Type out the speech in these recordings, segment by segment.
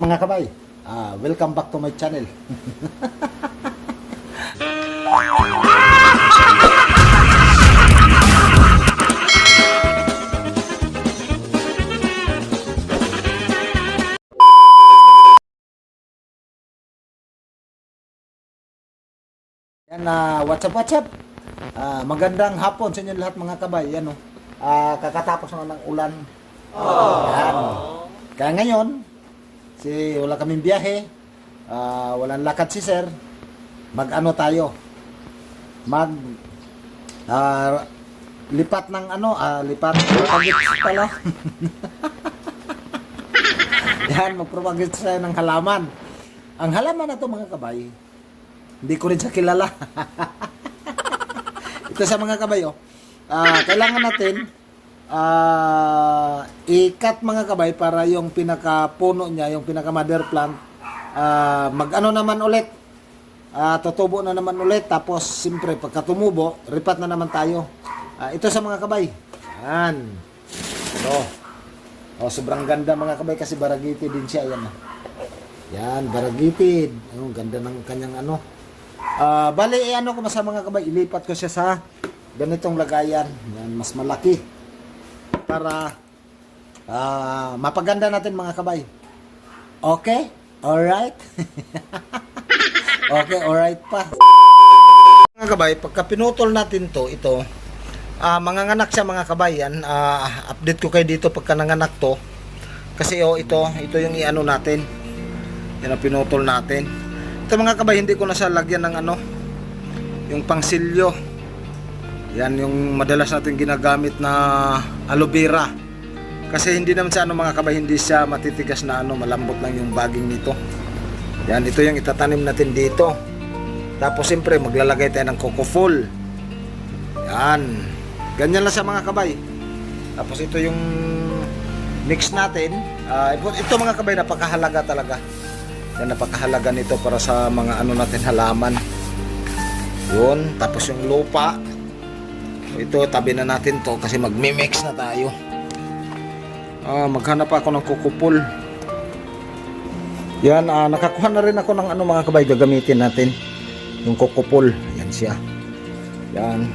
Mga kabay, welcome back to my channel. Yan, what's up? Magandang hapon sa inyo lahat mga kabay. Yan, kakatapos na ng ulan. Yan. Kaya ngayon, wala kaming biyahe, walang lakad si sir, mag-ano tayo, lipat ng lipat pala. Yan, magpropagate tayo ng halaman. Ang halaman na to mga kabay, hindi ko rin siya kilala. Ito sa mga kabay, kailangan natin ikat mga kabay para yung pinaka-puno niya, yung pinaka-mother plant, mag-ano naman ulit, tutubo na naman ulit. Tapos siyempre pagka tumubo, ripat na naman tayo. Ito sa mga kabay. Yan. Sobrang ganda mga kabay kasi baragitid din siya. Yan. Yan, baragitid. Ganda ng kanyang bali, ko sa mga kabay, ilipat ko siya sa ganitong lagayan. Yan, mas malaki. Para mapaganda natin mga kabay. Okay? Alright? Okay, alright pa. Mga kabay, pagka pinutol natin ito, manganganak siya mga kabay. Yan, update ko kayo dito pagka nanganak to. Kasi ito yung iano natin. Yan ang pinutol natin. Ito mga kabay, hindi ko na siya lagyan ng yung pangsilyo. Yan yung madalas natin ginagamit na aloe vera. Kasi hindi naman siya mga kabay, hindi siya matitigas na malambot lang yung baging nito. Yan, ito yung itatanim natin dito. Tapos siyempre maglalagay tayo ng coco full. Yan. Ganyan lang siya mga kabay. Tapos ito yung mix natin. Ito mga kabay, napakahalaga talaga. Yan, napakahalaga nito para sa mga natin halaman. Yun, tapos yung lupa. Ito, tabi na natin to kasi magmi-mix na tayo. Maghanap ako ng kukupol. Yan, nakakuha na rin ako ng mga kabay, gagamitin natin yung kukupol. Yan siya. Yan.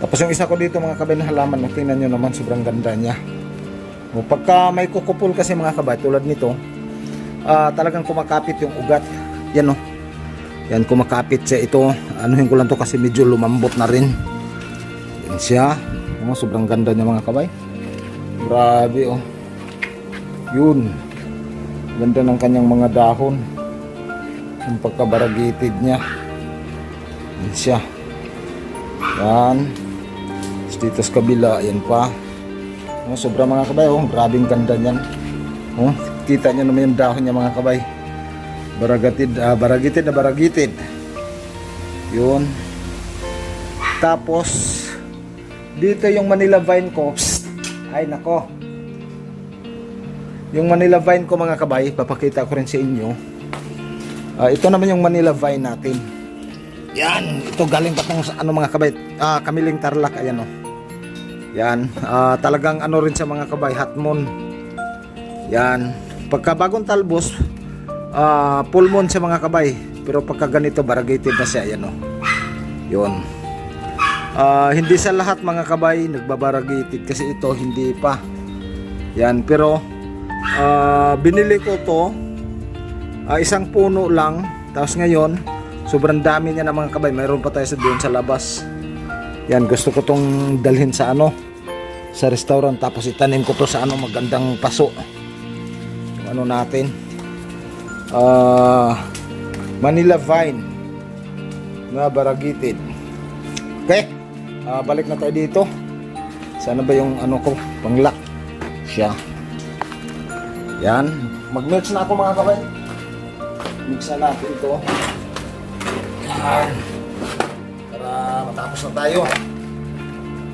Tapos yung isa ko dito mga kabay na halaman, tingnan nyo naman, sobrang ganda niya. Pagka may kukupol kasi mga kabay, tulad nito, talagang kumakapit yung ugat. Yan yan, kumakapit siya ito. Anuhin ko lang to kasi medyo lumambot na rin. Yan siya. Sobrang ganda niya mga kabay. Grabe Yun. Ganda ng kanyang mga dahon. Yung pagkabaragitid niya. Yan siya. Yan. Dito sa kabila, yan pa. Sobrang mga kabay, grabing ganda niyan. Kita niyo naman yung dahon niya mga kabay. Baragitid. Yun. Tapos dito yung Manila vine ko. Ay nako. Yung Manila vine ko mga kabay, papakita ko rin sa inyo. Ito naman yung Manila vine natin. Yan, ito galing pa tong mga kabay, Kamiling Tarlac. Ayan Yan, talagang rin sa mga kabay, hot moon. Yan, pagka bagong talbos, full moon sa mga kabay. Pero pagka ganito, variegated na siya. Yan Yun. Hindi sa lahat mga kabay nagbabaragated kasi ito hindi pa. Yan, pero binili ko to isang puno lang. Tapos ngayon sobrang dami niya na mga kabay. Mayroon pa tayo doon sa labas. Yan, gusto ko tong dalhin sa sa restaurant. Tapos itanim ko to sa magandang paso. Yung natin, Manila vine na variegated. Okay, balik na tayo dito. Sana ba yung ko, panglock siya. Yan, mag-mix na ako mga kabay. Mix na natin ito. Yan, para matapos na tayo.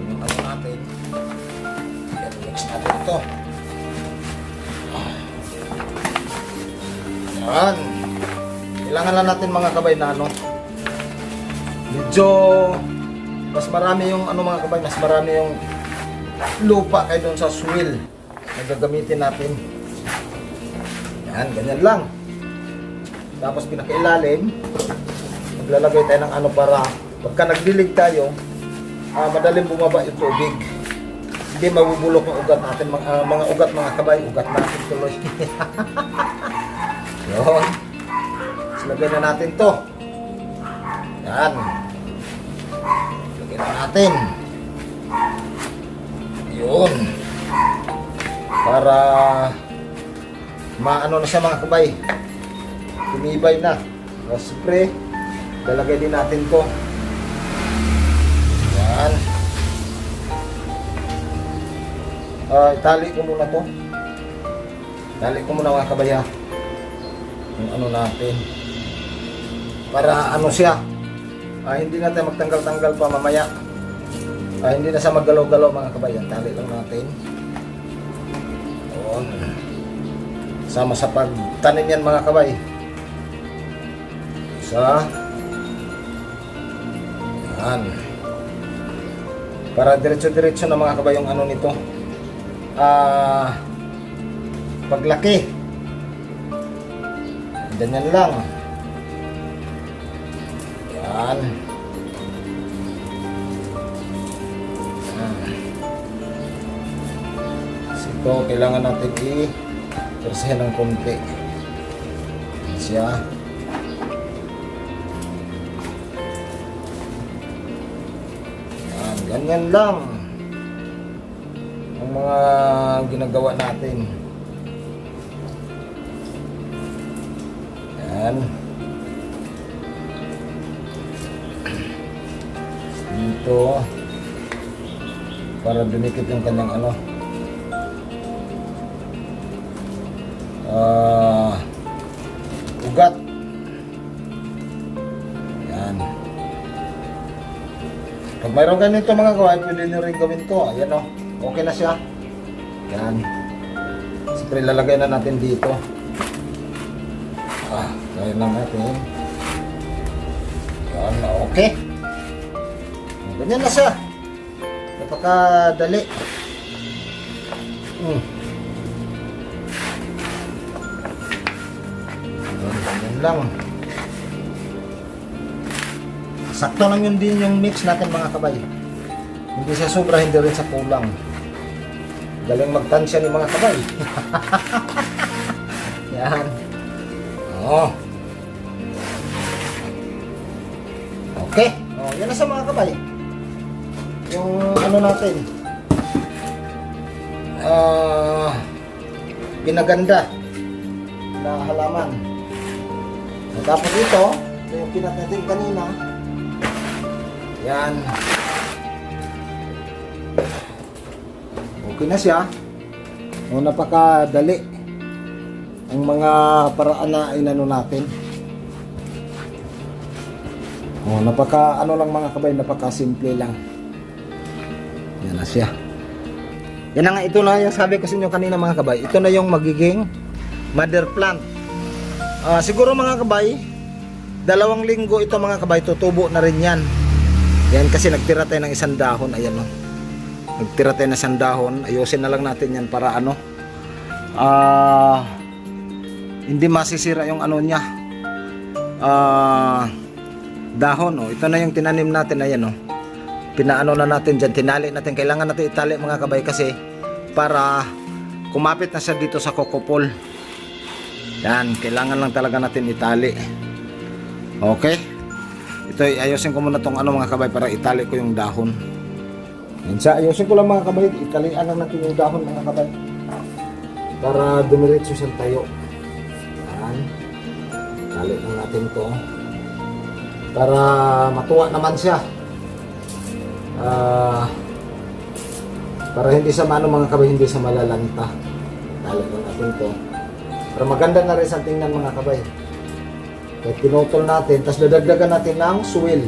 Yung natin. Yan, mix natin ito. Yan. Kailangan lang natin mga kabay na medyo mas marami yung mga kabay, mas marami yung lupa kay doon sa soil na gagamitin natin. Yan, ganyan lang. Tapos pinakailalim, maglalagay tayo ng ano para pagka nagdilig tayo, madaling bumaba yung tubig. Hindi mabubulok yung ugat natin, mga ugat mga kabay, ugat natin tuloy. Yun. Lagyan na natin to. Yan. Lagyan na natin. Yun. Para maano na siya mga kabay. Tumibay na. Siyempre, lalagay din natin to. Yan. Itali ko muna to. Itali ko muna mga kabay ha. Yung ano natin. Para ano siya. Hindi natin magtanggal-tanggal pa mamaya. Hindi na siya maggalaw-galaw mga kabayan. Tali lang natin. Yun. Sama sa pagtanim yan mga kabay. Isa. Yan. Para diretso-diretso na mga kabay yung ano nito. Paglaki. Ganyan lang. Yan. Kasi ito, kailangan natin i-persahin ng konti. Yan siya. Yan, ganyan lang ang mga ginagawa natin. Yan. Dito para dumikit yung kanyang ano ugat. Yan. Pag mayroon ganito mga kaway, pwede nyo rin gawin to. Ayan o, okay na siya. Yan. Siyempre lalagay na natin dito. Gaya lang natin. Yan, okay. Ganyan na siya. Napakadali. Ganyan lang. Sakto lang yun din yung mix natin mga kabay. Hindi sa sobra, hindi rin sa kulang. Galing magtansya ni mga kabay. Yan. Oh. Okay. Oh, yan na sa mga kabay. Yung ano natin. Pinaganda na halaman. Tapos ito, yung pinat natin kanina. Yan. Okay na siya. O, napakadali ang mga paraan na inano natin. O, napaka ano lang mga kabay, napaka simple lang. Yan na siya. Yan na nga, ito na yung sabi ko sa inyo kanina mga kabay. Ito na yung magiging mother plant. Siguro mga kabay, 2 linggo ito mga kabay, tutubo na rin yan. Yan kasi nagtira tayo ng isang dahon. Ayan o. Nagtira tayo ng isang dahon. Ayusin na lang natin yan para ano. Hindi masisira yung ano niya. Dahon o. Ito na yung tinanim natin. Ayan o. Pinaano na natin dyan. Tinali natin. Kailangan natin itali mga kabay kasi para kumapit na siya dito sa kokopol. Yan. Kailangan lang talaga natin itali. Okay. Ito, ayusin ko muna tong ano mga kabay para itali ko yung dahon. Yan siya, ayusin ko lang mga kabay. Italian lang natin yung dahon mga kabay para dumiretso siyang tayo. Yan. Tali lang natin to para matuwa naman siya. Para hindi sa ano mga kabay, hindi sa malalanta. Tali lang natin to para maganda na rin sa tingnan mga kabay. Kaya pinutol natin, tapos dadagdagan natin ng suwil.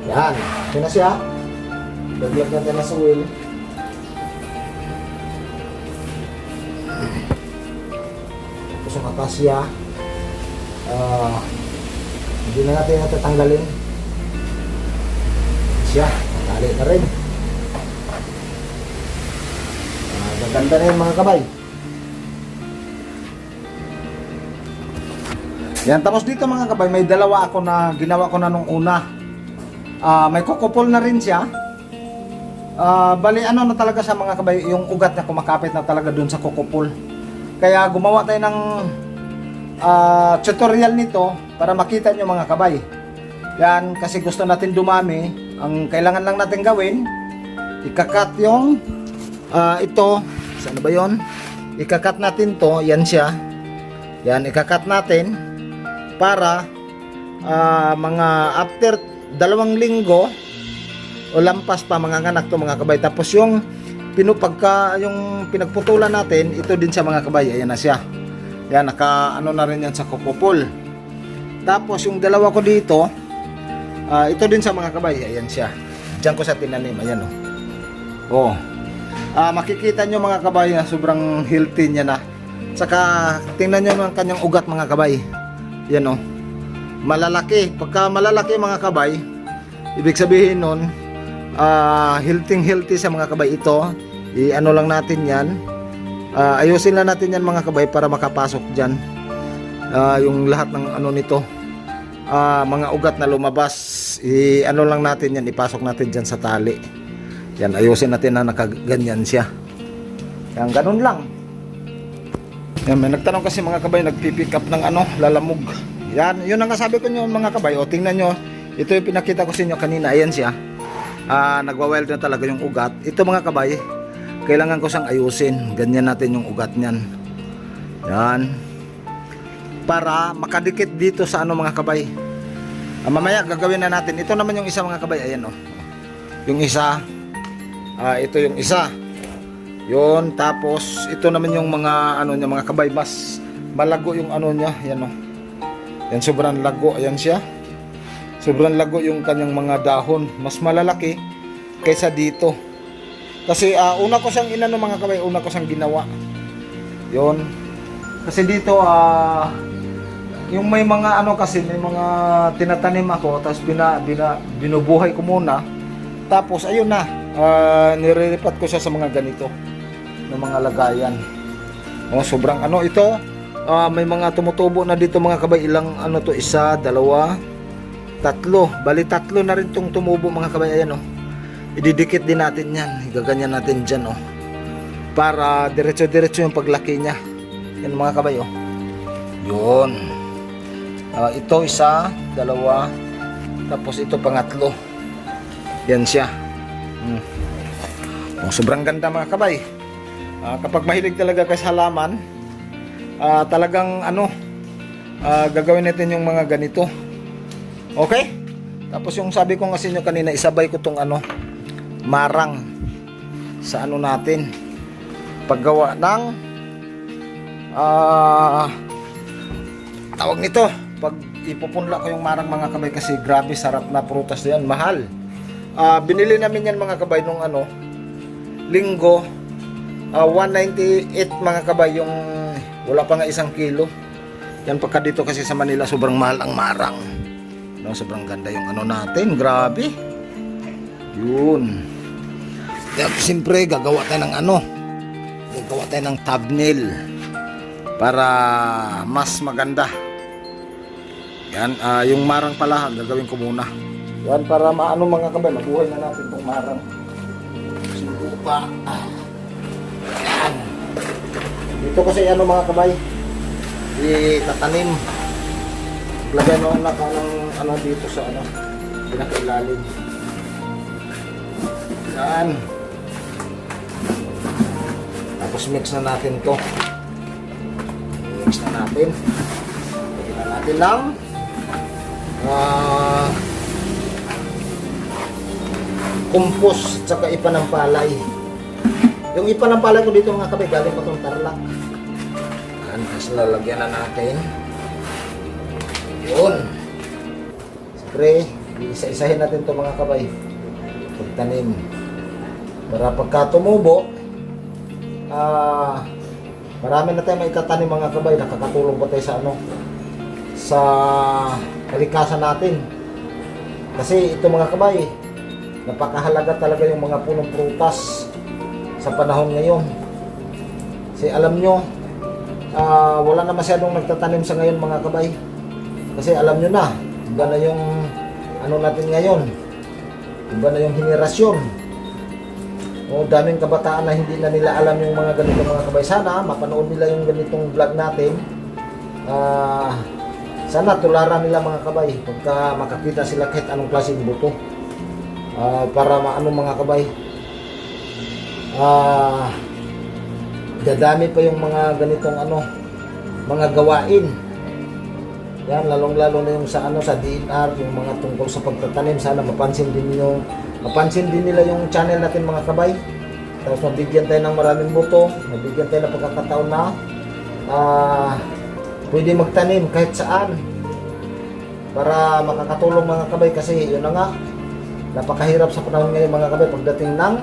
Yan. Yan na siya. Dagdag natin ng suwil. Tapos yung akasya. Hindi na natin natatanggalin. Siya. Natali na rin. Gaganda na yun mga kabay. Yan, tapos dito mga kabay, may dalawa ako na ginawa ko na nung una. May kukupol na rin siya. Bali ano na talaga sa mga kabay, yung ugat na kumakapit na talaga dun sa kukupol. Kaya gumawa tayo ng tutorial nito para makita nyo mga kabay. Yan, kasi gusto natin dumami. Ang kailangan lang natin gawin, ikakat yung ito, saan ba yun? Ikakat natin to, yan siya. Yan, ikakat natin para mga after 2 linggo o lampas pa mga anak to mga kabay. Tapos yung yung pinagputulan natin, ito din sa mga kabay, ayan na siya. Yan, naka ano na rin yan sa kukupol. Tapos yung dalawa ko dito, ito din sa mga kabay, ayan siya. Diyan ko sa tinanim, ayan oh. Makikita nyo mga kabay na sobrang healthy niya na. Saka tingnan nyo ang kanyang ugat mga kabay. Yan malalaki. Pagka malalaki mga kabay, ibig sabihin nun, healthy sa mga kabay ito. I-ano lang natin yan. Ayusin lang natin yan mga kabay para makapasok dyan. Yung lahat ng ano nito, mga ugat na lumabas, i-ano lang natin yan, ipasok natin dyan sa tali. Yan, ayusin natin na nakaganyan siya. Yan, ganun lang. Yan, may nagtanong kasi mga kabay, nagpipick up ng lalamog. Yan, yun ang kasabi ko nyo mga kabay. O, tingnan nyo, ito yung pinakita ko sa inyo kanina. Ayan siya. Nagwa-wild na talaga yung ugat. Ito mga kabay, kailangan ko siyang ayusin. Ganyan natin yung ugat niyan. Yan. Para makadikit dito sa mga kabay. Mamaya gagawin na natin. Ito naman yung isa mga kabay. Ayan yung isa. Ito yung isa. Yun, tapos ito naman yung mga niya mga kabay, mas malago yung niya, yan Yan sobrang lago, ayan siya. Sobrang lago yung kanyang mga dahon, mas malalaki kaysa dito. Kasi una ko siyang mga kabay, una ko siyang ginawa. Yun. Kasi dito yung may mga kasi may mga tinatanim ako, tapos binubuhay ko muna. Tapos ayun na. Nirelipat ko siya sa mga ganito na mga lagayan. Sobrang ito. May mga tumutubo na dito mga kabay. Ilang to, 1, 2, 3. Bali 3 na rin tong tumubo mga kabay. Ayan ididikit din natin yan. Igaganyan natin dyan para diretso-diretso yung paglaki niya. Yan mga kabay Yun. Ito 1, 2. Tapos ito pangatlo. Yan siya. Sobrang ganda mga kabay. Kapag mahilig talaga kayo sa halaman, talagang gagawin natin yung mga ganito. Okay? Tapos yung sabi ko kasi nyo kanina, isabay ko tong marang sa natin, paggawa ng tawag nito, pag ipupunla ko yung marang mga kabay, kasi grabe sarap na prutas yan, mahal. Binili namin yan mga kabay nung linggo, 198 mga kabay, yung wala pa nga 1 kilo. Yan, pagka dito kasi sa Manila sobrang mahal ang marang. Sobrang ganda yung natin, grabe. Yun. Kaya siyempre gagawa tayo ng gagawa tayo ng thumbnail para mas maganda. Yan, yung marang pala gagawin ko muna. Yan, para mga kabay, mabuhay na natin itong marang. Supa. Yan. Dito kasi mga kabay, itatanim. Lagyan mo na ng dito sa pinakailalim. Yan. Tapos mix na natin to. Mix na natin. Lagyan na natin ng compost at saka ipa ng palay. Yung ipa ng palay ko dito mga kabay, galing pa itong Tarlac. Tapos lalagyan na natin. Yun. Spray. Isa-isahin natin ito mga kabay. Pagtanim. Para pagka tumubo, marami na tayo maitatanim mga kabay. Nakakatulong pa tayo sa kalikasan natin. Kasi ito mga kabay, napakahalaga talaga yung mga punong prutas sa panahon ngayon. Kasi alam nyo, wala na masyadong nagtatanim sa ngayon mga kabay. Kasi alam nyo na, iba na yung ano natin ngayon. Iba na yung henerasyon. O daming kabataan na hindi na nila alam yung mga ganito mga kabay. Sana mapanood nila yung ganitong vlog natin. Sana tularan nila mga kabay pagka makakita sila kahit anong klaseng buto. Para maano mga kabay. Dadami pa yung mga ganitong ano, mga gawain. Yan, lalong-lalo na yung sa ano, sa DNR, yung mga tungkol sa pagtatanim. Sana mapansin din nila yung channel natin mga kabay. Tapos mabigyan tayo ng maraming buto, mabigyan tayo ng pagkakataon na pwede magtanim kahit saan para makakatulong mga kabay. Kasi yun na nga, napakahirap sa panahon ngayon mga kabay pagdating ng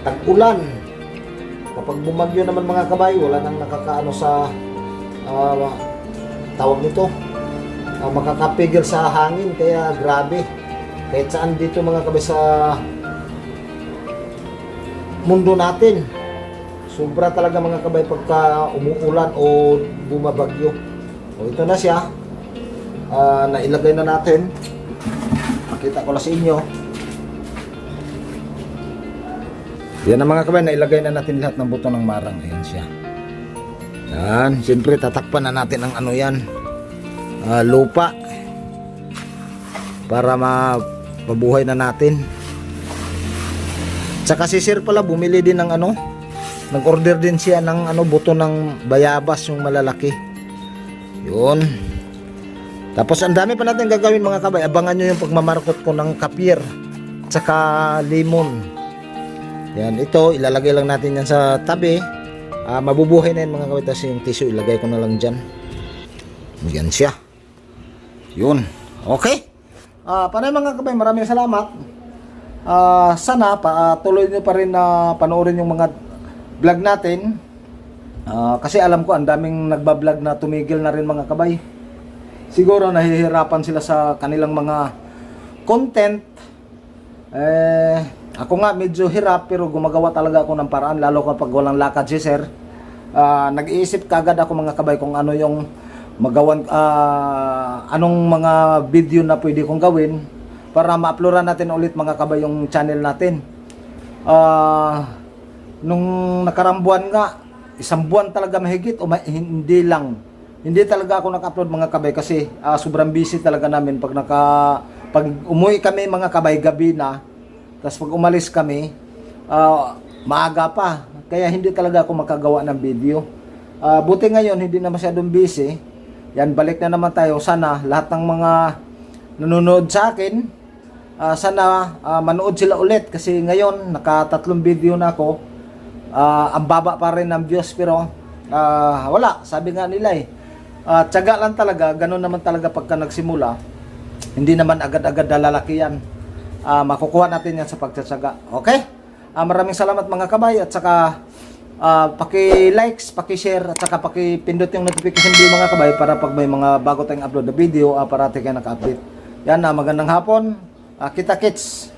tag-ulan. Kapag bumagyo naman mga kabay, wala nang nakakaano sa tawag nito, makakapigil sa hangin. Kaya grabe, kahit saan dito mga kabay sa mundo natin, sobra talaga mga kabay pagka umuulan o bumabagyo. O ito na siya, nailagay na natin. Pakita ko lang sa inyo. Yan na mga kabay, nailagay na natin lahat ng buto ng marang. Ayan siya. Yan, siyempre tatakpan na natin ang ano yan, lupa, para mabuhay na natin. Tsaka si sir pala bumili din ng ano, nag-order din siya ng ano, buto ng bayabas, yung malalaki. Yun. Tapos ang dami pa natin gagawin mga kabay. Abangan nyo yung pagmamarkot ko ng kapir tsaka lemon. Yan, ito ilalagay lang natin yan sa tabi. Mabubuhay na yan mga kabay. Tapos yung tissue ilagay ko na lang dyan. Yan siya. Yun. Okay. Panay mga kabay, maraming salamat. Sana tuloy nyo pa rin na panoorin yung mga vlog natin. Kasi alam ko ang daming nagbablog na tumigil na rin mga kabay. Siguro nahihirapan sila sa kanilang mga content. Ako nga medyo hirap, pero gumagawa talaga ako ng paraan, lalo kapag walang lakad si sir. Nag-iisip kagad ako mga kabay kung ano yung magawan, anong mga video na pwede kong gawin para ma-uploadan natin ulit mga kabay yung channel natin. Nung nakarang buwan nga, isang buwan talaga mahigit o hindi talaga ako naka-upload mga kabay kasi sobrang busy talaga namin pag umuwi kami mga kabay gabi na. Tapos pag umalis kami, maaga pa. Kaya hindi talaga ako makagawa ng video. Buti ngayon, hindi na masyadong busy. Yan, balik na naman tayo. Sana lahat ng mga nanonood sa akin, sana manood sila ulit. Kasi ngayon, naka-3 video na ako. Ang baba pa rin ng views, pero wala. Sabi nga nila tiyaga lang talaga. Ganun naman talaga pagka nagsimula. Hindi naman agad-agad lalaki yan. Makukuha natin yan sa pagtsatsaga. Okay? Maraming salamat mga kabay, at saka paki-likes, paki-share, at saka paki-pindot yung notification bell mga kabay para pag may mga bago tayong upload na video, parati kayo naka-update. Yan, magandang hapon. Kita kits.